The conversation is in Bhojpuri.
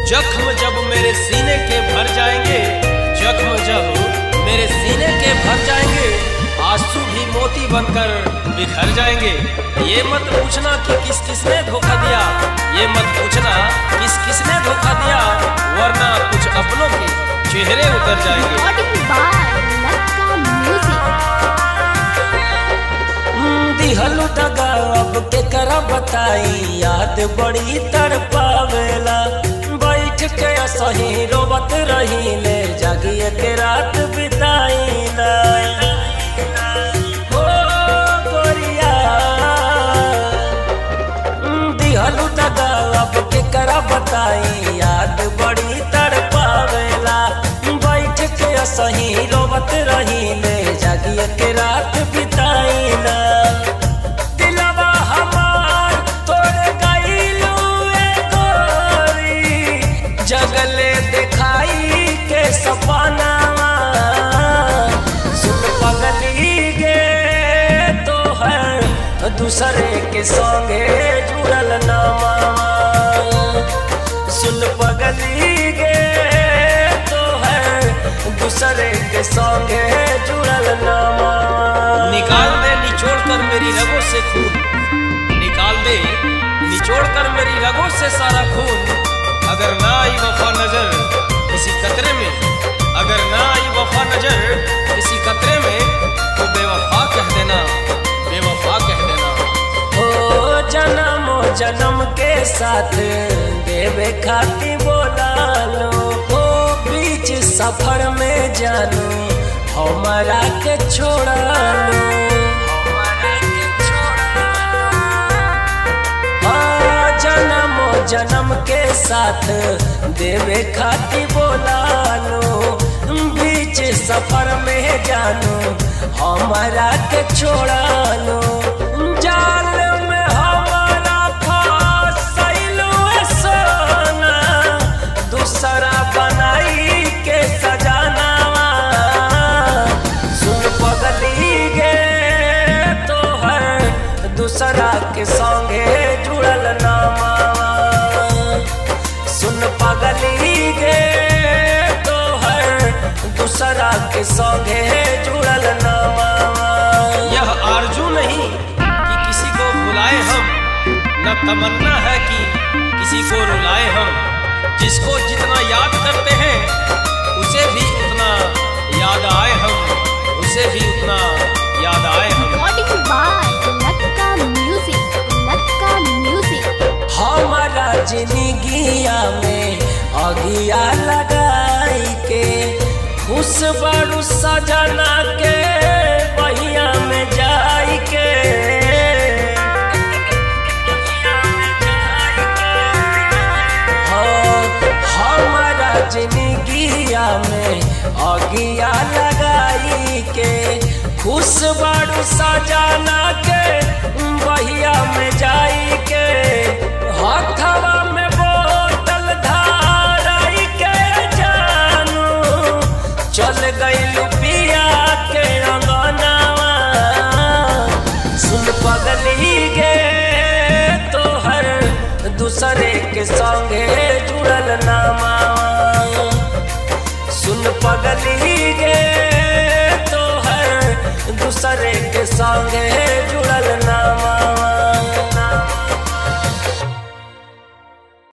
जख्म जब मेरे सीने के भर जाएंगे, जख्म जब मेरे सीने के भर जाएंगे, आंसू भी मोती बनकर बिखर जाएंगे। ये मत पूछना कि किस किसने धोखा दिया, ये मत पूछना किस किसने धोखा दिया, वरना कुछ अपनों के चेहरे उतर जाएंगे। दिहलु दगा अब के करा बताई, याद बड़ी तड़पावेला। बैठ के सही रोवत रही ले, जागिए के रात बिताईला। हो गोरिया दिहलु दगा अब के करा बताई, याद बड़ी तड़पावेला। बैठ के सही रोवत रही ले, जागिए के रात बिताईला। जगले दिखाई के सपना सुन पगली गे तो है दूसरे के संगे जुड़ल नामा। सुन पगली गे तो है दूसरे के संगे जुड़ल नामा। निकाल दे निचोड़ कर मेरी रगों से खून, निकाल दे निचोड़ कर मेरी रगों से सारा खून। अगर ना आई वफा नजर किसी कतरे में, अगर ना आई वफा नजर किसी कतरे में, तो बेवफा कह देना, बेवफा कह देना। हो जन्म जन्म के साथ देवे खाती बोला लो, हो बीच सफर में जानू हमारा के छोड़ा लो। जन्म के साथ देवे खाती बोला लो, बीच सफर में जानू हमारा के छोड़ा लो। जाल में हमारा फंसैलो सोना, दूसरा बनाई के सजाना। सुन पगली गे तो है दूसरा के संगे जुड़ल नामा। सुन पगली गे तो है दूसरा के संगे जुड़ल नामा। यह आरजू नहीं कि किसी को बुलाए हम, न तमन्ना है कि किसी को रुलाए हम। जिसको जितना याद करते हैं उसे भी उतना याद आए हम, उसे भी उतना याद आए हम। हमारा जिंदगिया में अगिया लगाई के, खुश बड़ू सजना के बहिया में जाई के। हमारा जिंदगिया में अगिया लगाई के, खुश बड़ू सजना के बहिया में जाई के। हथवा में बोतल धाराई के जानू चल गई पिया के अंगनावा। सुन पगली गे तो हर दूसरे के संगे जुड़ल नामा। सुन पगली गे तो हर दूसरे के संगे जुड़ल नामा।